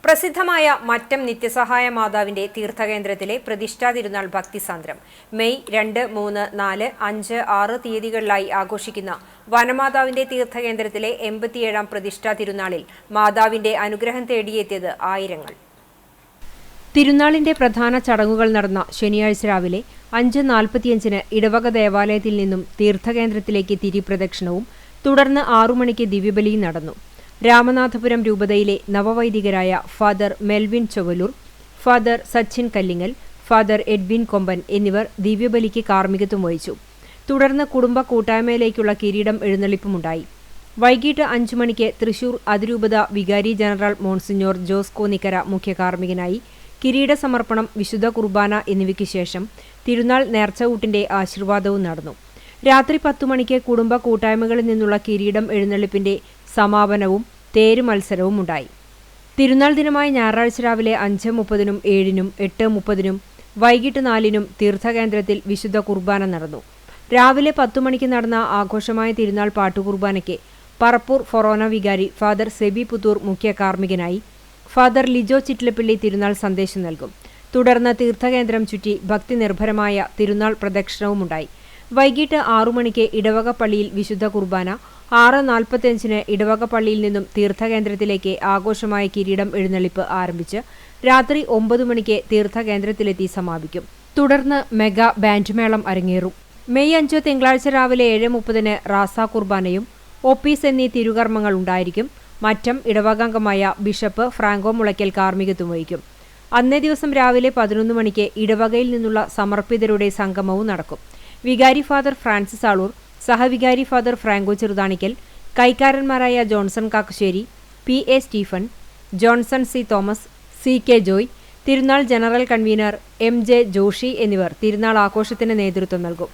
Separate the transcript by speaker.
Speaker 1: പ്രസിദ്ധമായ മറ്റം നിത്യസഹായ മാതാവിന്റെ തീർത്ഥകേന്ദ്രത്തിലെ പ്രതിഷ്ഠാ തിരുനാൾ ഭക്തിസാന്ദ്രം മെയ് 2, 3, 4, 5, 6 തീയതികളിലായി ആഘോഷിക്കുന്ന വനമാതാവിന്റെ തീർത്ഥകേന്ദ്രത്തിലെ 87ാം പ്രതിഷ്ഠാ തിരുനാളിൽ മാതാവിന്റെ അനുഗ്രഹം തേടിയെത്തിയത് ആയിരങ്ങൾ. തിരുനാളിന്റെ പ്രധാന ചടങ്ങുകൾ നടന്ന ശനിയാഴ്ച രാവിലെ 5:45 ഇടവക ദേവാലയത്തിൽ നിന്നും തീർത്ഥകേന്ദ്രത്തിലേക്ക് തിരിപ്രദക്ഷിണവും തുടർന്ന് 6 മണിക്ക് ദിവ്യബലിയും നടന്നു. രാമനാഥപുരം രൂപതയിലെ നവവൈദികരായ father Melvin Chovvalur, father Sachin Kallingal, father Edwin Komban എന്നിവർ ദിവ്യബലിക്ക് കാർമ്മികത്വം വഹിച്ചു. തുടർന്ന് കുടുംബ കൂട്ടായ്മയിലേക്കുള്ള കിരീടം എഴുന്നള്ളിപ്പുമുണ്ടായി. വൈകിട്ട് 5 മണിക്ക് തൃശൂർ അതിരൂപത വികാരി ജനറൽ മോൺസിഞ്ഞോർ ജോസ് കോന്നിക്കര മുഖ്യ കാർമ്മികനായി കിരീട സമർപ്പണം, വിശുദ്ധ കുർബാന എന്നിവയ്ക്ക് ശേഷം തിരുനാൾ നേർച്ചകൂട്ടിന്റെ ആശീർവാദവും നടന്നു. രാത്രി 10 മണിക്ക് കുടുംബ കൂട്ടായ്മകളിൽ നിന്നുള്ള കിരീടം എഴുന്നള്ളിപ്പിന്റെ സമാപനവും തേര് മത്സരവും ഉണ്ടായി. തിരുനാൾ ദിനമായ ഞായറാഴ്ച രാവിലെ 5:30-നും 7-നും 8:30-നും വൈകിട്ട് 4-നും തീർത്ഥകേന്ദ്രത്തിൽ വിശുദ്ധ കുർബാന നടന്നു. രാവിലെ 10 മണിക്ക് നടന്ന ആഘോഷമായ തിരുനാൾ പാട്ടുകുർബാനയ്ക്ക് പറപ്പൂർ ഫൊറോന വികാരി ഫാദർ സെബി പുത്തൂർ മുഖ്യ കാർമ്മികനായി. ഫാദർ ലിജോ ചിറ്റിലപ്പള്ളി തിരുനാൾ സന്ദേശം നൽകും. തുടർന്ന് തീർത്ഥകേന്ദ്രം ചുറ്റി ഭക്തി നിർഭരമായ തിരുനാൾ പ്രദക്ഷിണവുമുണ്ടായി. വൈകിട്ട് 6 മണിക്ക് ഇടവക പള്ളിയിൽ വിശുദ്ധ കുർബാന, 6:45-ന് ഇടവക പള്ളിയിൽ നിന്നും തീർത്ഥകേന്ദ്രത്തിലേക്ക് ആഘോഷമായ കിരീടം എഴുന്നള്ളിപ്പ് ആരംഭിച്ച് രാത്രി 9 മണിക്ക് തീർത്ഥകേന്ദ്രത്തിലെത്തി സമാപിക്കും. തുടർന്ന് മെഗാ ബാൻഡ് മേളം അരങ്ങേറും. മെയ് 5 തിങ്കളാഴ്ച രാവിലെ 7:30-ന് റാസ കുർബാനയും ഒപ്പീസ് എന്നീ തിരുകർമ്മങ്ങൾ ഉണ്ടായിരിക്കും. മറ്റം ഇടവകാംഗമായ ബിഷപ്പ് ഫ്രാങ്കോ മുളയ്ക്കൽ കാർമ്മികത്വം വഹിക്കും. അന്നേ ദിവസം രാവിലെ 11 മണിക്ക് ഇടവകയിൽ നിന്നുള്ള സമർപ്പിതരുടെ സംഗമവും നടക്കും. വികാരി ഫാദർ ഫ്രാൻസിസ് ആളൂർ, സഹവികാരി ഫാദർ ഫ്രാങ്കോ ചെറുതാണിക്കൽ, കൈക്കാരന്മാരായ Johnson Kakkassery, P.A. Stephen, Johnson C Thomas, C.K. Joy, തിരുനാൾ ജനറൽ കൺവീനർ M.J. ജോഷി എന്നിവർ തിരുനാൾ ആഘോഷത്തിന് നേതൃത്വം നൽകും.